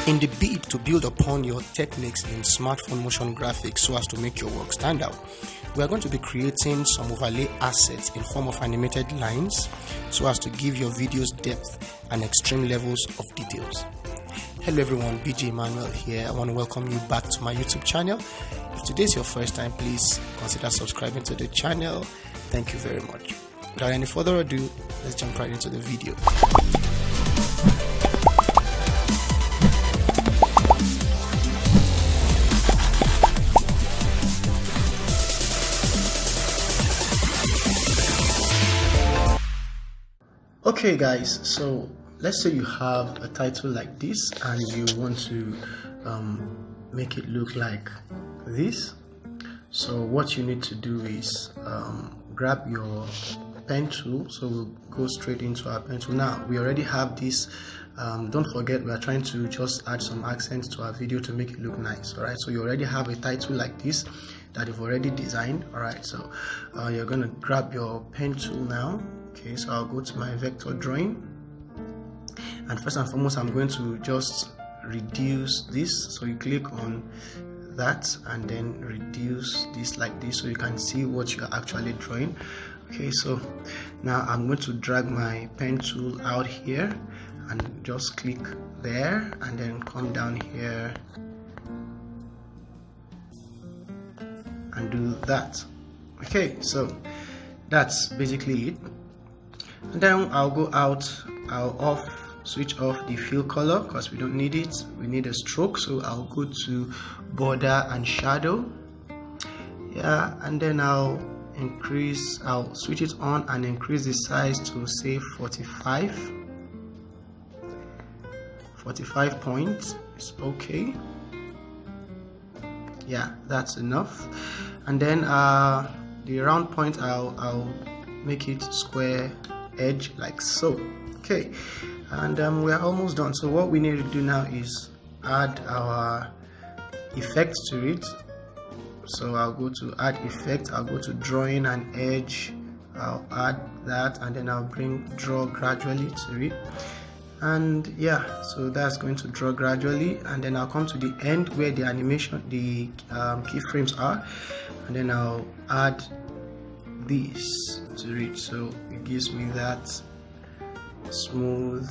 In the bid to build upon your techniques in smartphone motion graphics so as to make your work stand out, we are going to be creating some overlay assets in form of animated lines so as to give your videos depth and extreme levels of details. Hello everyone, BJ Emmanuel here. I want to welcome you back to my YouTube channel. If today is your first time, please consider subscribing to the channel. Thank you very much. Without any further ado, let's jump right into the video. Okay guys, so let's say you have a title like this and you want to make it look like this. So what you need to do is grab your pen tool. So we'll go straight into our pen tool. Now we already have this. Don't forget, we are trying to just add some accents to our video to make it look nice. All right, so you already have a title like this that you've already designed. All right, so you're going to grab your pen tool now. Okay, so I'll go to my vector drawing, and first and foremost I'm going to just reduce this. So you click on that and then reduce this like this so you can see what you're actually drawing. Okay, so now I'm going to drag my pen tool out here and just click there and then come down here and do that. Okay, so that's basically it. And then I'll go out, I'll switch off the fill color because we don't need it. We need a stroke, so I'll go to border and shadow. Yeah, and then I'll switch it on and increase the size to say 45 points. It's okay. Yeah, that's enough. And then the round point I'll make it square edge like so. Okay, and we are almost done. So what we need to do now is add our effect to it. So I'll go to add effect, I'll go to drawing and edge, I'll add that, and then I'll bring draw gradually to it. And yeah, so that's going to draw gradually, and then I'll come to the end where the animation, the keyframes are, and then I'll add this to it, so it gives me that smooth,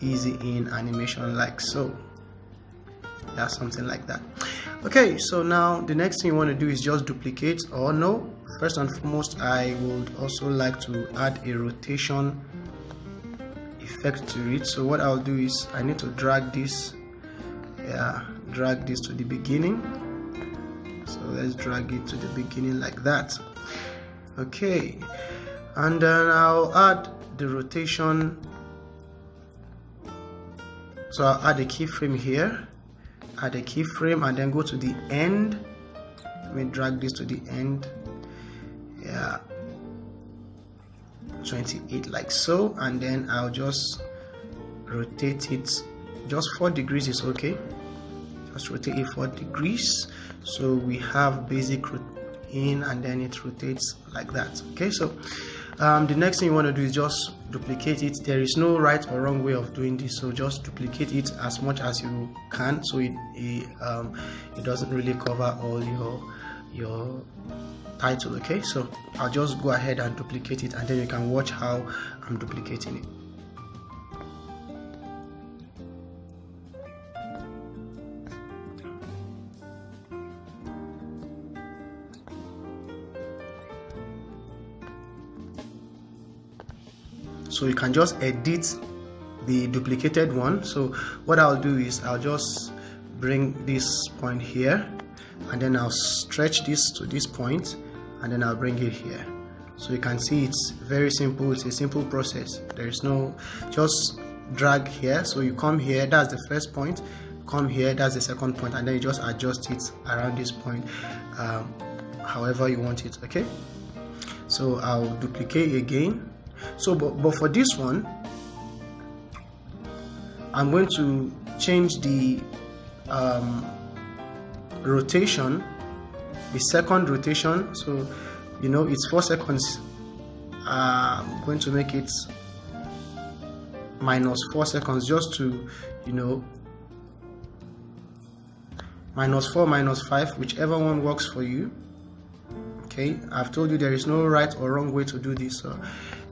easy in animation like so. Yeah, something like that. Okay, so now the next thing you want to do is just duplicate, or no, first and foremost I would also like to add a rotation effect to it. So what I'll do is I need to drag this, drag this to the beginning. So let's drag it to the beginning like that. Okay, and then I'll add the rotation. So I'll add a keyframe here, add a keyframe, and then go to the end. Let me drag this to the end. Yeah, 28 like so, and then I'll just rotate it. Just 4 degrees is okay. Just rotate it 4 degrees. So we have basic in, and then it rotates like that. Okay, so the next thing you want to do is just duplicate it. There is no right or wrong way of doing this, so just duplicate it as much as you can so it doesn't really cover all your title. Okay, so I'll just go ahead and duplicate it, and then you can watch how I'm duplicating it. So you can just edit the duplicated one. So what I'll do is I'll just bring this point here, and then I'll stretch this to this point, and then I'll bring it here. So you can see it's very simple. It's a simple process. There is no, just drag here. So you come here, that's the first point, come here, that's the second point, and then you just adjust it around this point however you want it. Okay, so I'll duplicate again. So but for this one I'm going to change the rotation, the second rotation. So you know it's 4 seconds. I'm going to make it minus 4 seconds just to, you know, -4, -5, whichever one works for you. Okay, I've told you there is no right or wrong way to do this, so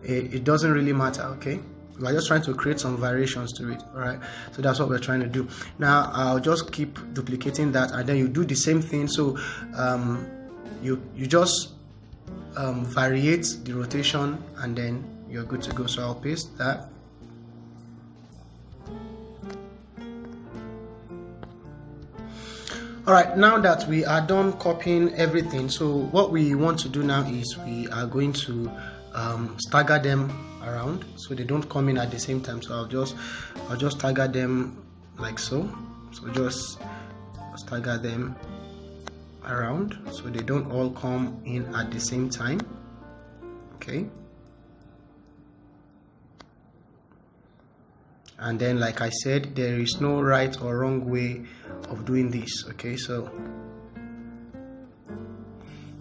it doesn't really matter. Okay, we are just trying to create some variations to it. All right, so that's what we're trying to do. Now I'll just keep duplicating that, and then you do the same thing. So you just variate the rotation, and then you're good to go. So I'll paste that. Alright, now that we are done copying everything, so what we want to do now is we are going to stagger them around so they don't come in at the same time. So I'll just stagger them like so. So just stagger them around so they don't all come in at the same time. Okay. And then, like I said, there is no right or wrong way of doing this. Okay, so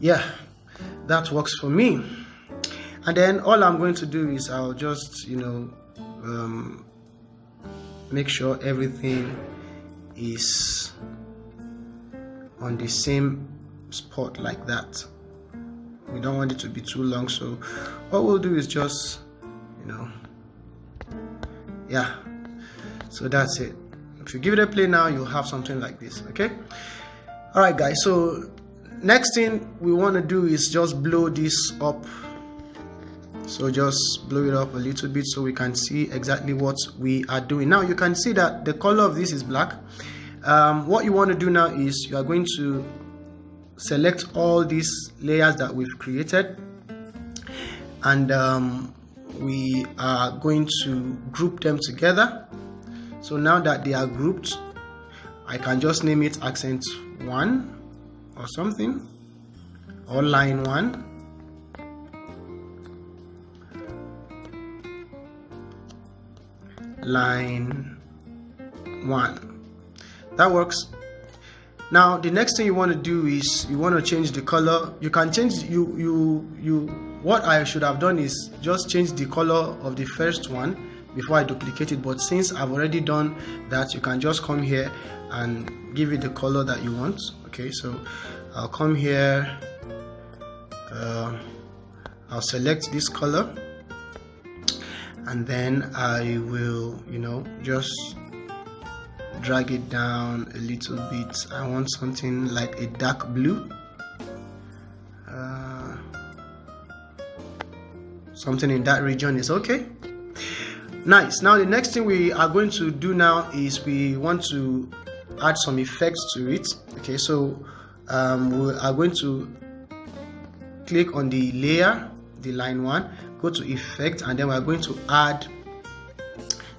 yeah, that works for me. And then all I'm going to do is I'll just, make sure everything is on the same spot like that. We don't want it to be too long, so what we'll do is just, yeah, so that's it. If you give it a play now, you'll have something like this. Okay, all right guys, so next thing we want to do is just blow this up. So just blow it up a little bit so we can see exactly what we are doing. Now you can see that the color of this is black. What you want to do now is you are going to select all these layers that we've created, and we are going to group them together. So now that they are grouped, I can just name it accent 1 or something, or line 1. Line 1. That works. Now the next thing you want to do is you want to change the color. You can change what I should have done is just change the color of the first one before I duplicate it, but since I've already done that, you can just come here and give it the color that you want. Okay, so I'll come here, I'll select this color, and then I will just drag it down a little bit. I want something like a dark blue, something in that region is okay. Nice. Now the next thing we are going to do now is we want to add some effects to it. Okay, so we are going to click on the layer, the line 1, go to effect, and then we are going to add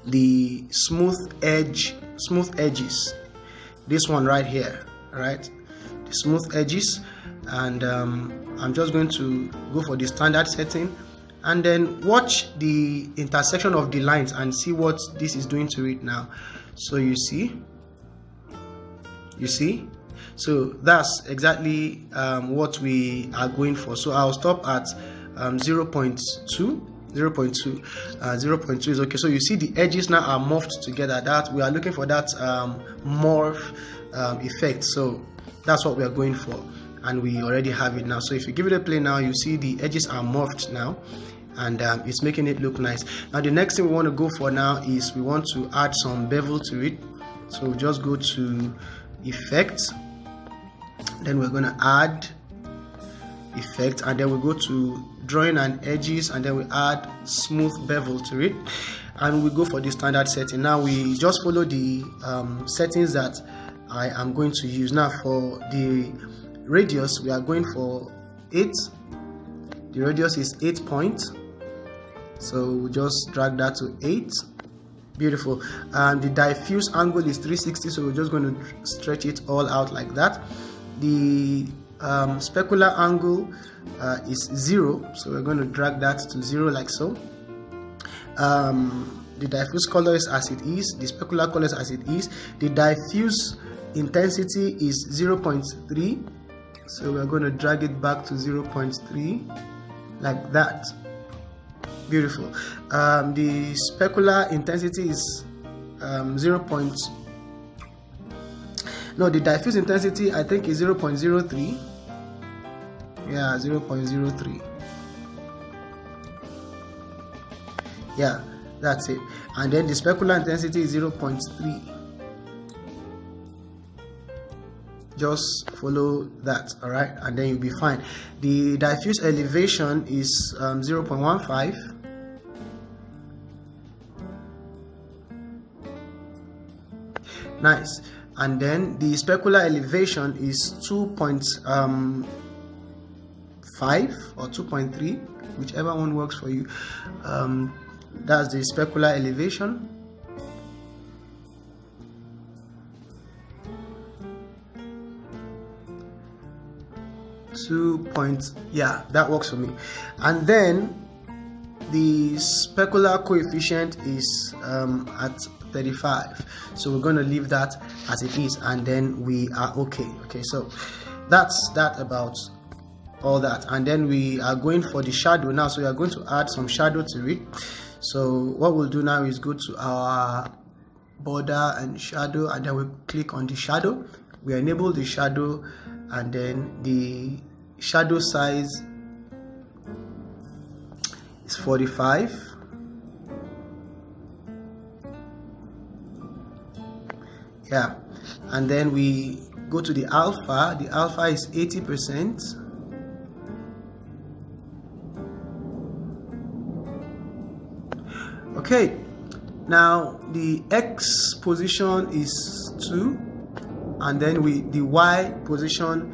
the smooth edges, this one right here. All right, the smooth edges, and I'm just going to go for the standard setting, and then watch the intersection of the lines and see what this is doing to it now. So you see, so that's exactly what we are going for. So I'll stop at 0.2. 0.2 is okay. So you see the edges now are morphed together. That we are looking for that morph effect. So that's what we are going for, and we already have it now. So if you give it a play now, you see the edges are morphed now, and it's making it look nice. Now the next thing we want to go for now is we want to add some bevel to it. So we'll just go to effect, then we're going to add effect, and then we go to drawing and edges, and then we add smooth bevel to it, and we go for the standard setting. Now we just follow the settings that I am going to use. Now for the radius, we are going for 8. The radius is 8 points, so we just drag that to 8. Beautiful. And the diffuse angle is 360, so we're just going to stretch it all out like that. The specular angle is 0, so we're going to drag that to 0 like so. The diffuse color is as it is, the specular color is as it is. The diffuse intensity is 0.3, so we're going to drag it back to 0.3 like that. Beautiful. The specular intensity is 0. No, the diffuse intensity I think is 0.03. Yeah, 0.03. Yeah, that's it. And then the specular intensity is 0.3. Just follow that, all right, and then you'll be fine. The diffuse elevation is 0.15. Nice. And then the specular elevation is 2.5 or 2.3, whichever one works for you. That's the specular elevation. Yeah, that works for me. And then the specular coefficient is at 35, so we're going to leave that as it is, and then we are okay. So that's that about all that. And then we are going for the shadow now, so we are going to add some shadow to it. So what we'll do now is go to our border and shadow, and then we click on the shadow. We enable the shadow, and then the shadow size is 45. Yeah, and then we go to the alpha. The alpha is 80%. Okay, now the X position is 2, and then the Y position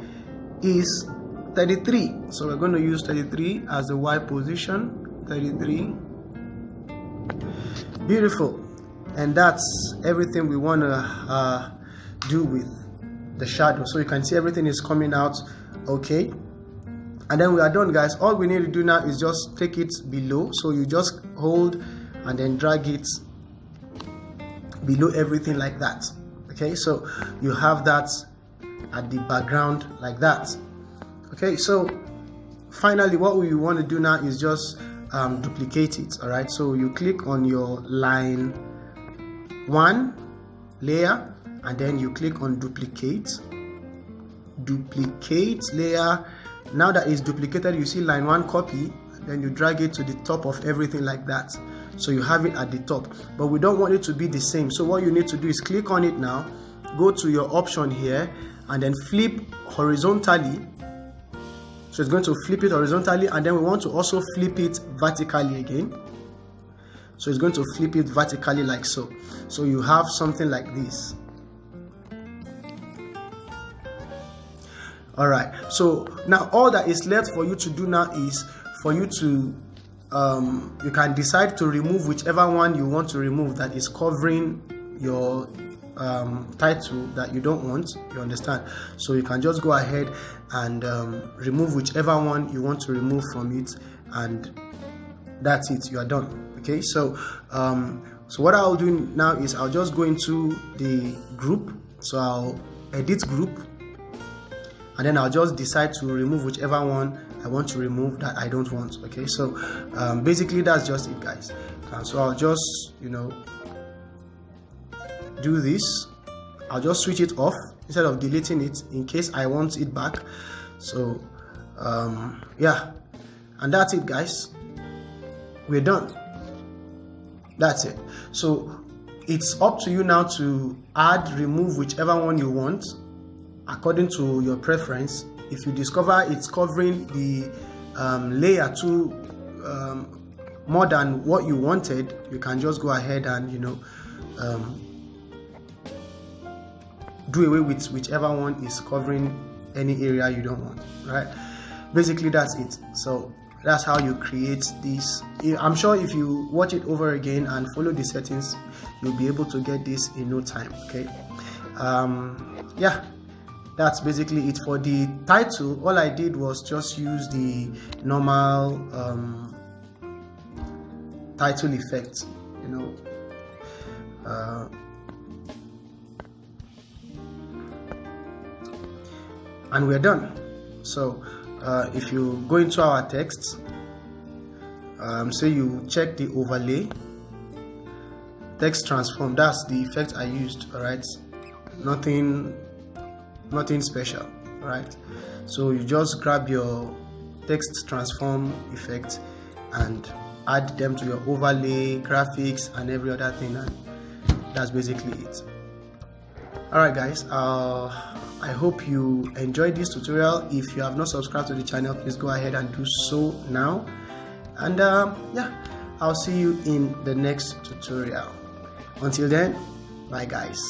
is 33. So we're going to use 33 as the Y position. 33. Beautiful. And that's everything we want to do with the shadow. So you can see everything is coming out okay. And then we are done, guys. All we need to do now is just take it below. So you just hold and then drag it below everything like that. Okay, so you have that at the background like that. Okay, so finally what we want to do now is just duplicate it. All right, so you click on your line 1 layer, and then you click on duplicate layer. Now that it's duplicated, you see line 1 copy, then you drag it to the top of everything like that, so you have it at the top. But we don't want it to be the same, so what you need to do is click on it now, go to your option here, and then flip horizontally. So it's going to flip it horizontally, and then we want to also flip it vertically again. So it's going to flip it vertically like so. So you have something like this. All right, so now all that is left for you to do now is for you to you can decide to remove whichever one you want to remove that is covering your title that you don't want. You understand? So you can just go ahead and remove whichever one you want to remove from it, and that's it. You are done. Okay, so so what I'll do now is I'll just go into the group. So I'll edit group, and then I'll just decide to remove whichever one I want to remove that I don't want. Okay, so basically that's just it, guys. So I'll just, do this. I'll just switch it off instead of deleting it in case I want it back. So yeah, and that's it, guys. We're done. That's it. So it's up to you now to add, remove whichever one you want according to your preference. If you discover it's covering the layer too more than what you wanted, you can just go ahead and do away with whichever one is covering any area you don't want, right? Basically that's it. So that's how you create this. I'm sure if you watch it over again and follow the settings, you'll be able to get this in no time. Okay, yeah, that's basically it for the title. All I did was just use the normal title effect, and we're done. So if you go into our text, say you check the overlay, text transform, that's the effect I used. All right, nothing nothing special, right? So you just grab your text transform effect and add them to your overlay, graphics, and every other thing, and that's basically it. Alright guys, I hope you enjoyed this tutorial. If you have not subscribed to the channel, please go ahead and do so now. And yeah, I'll see you in the next tutorial. Until then, bye guys.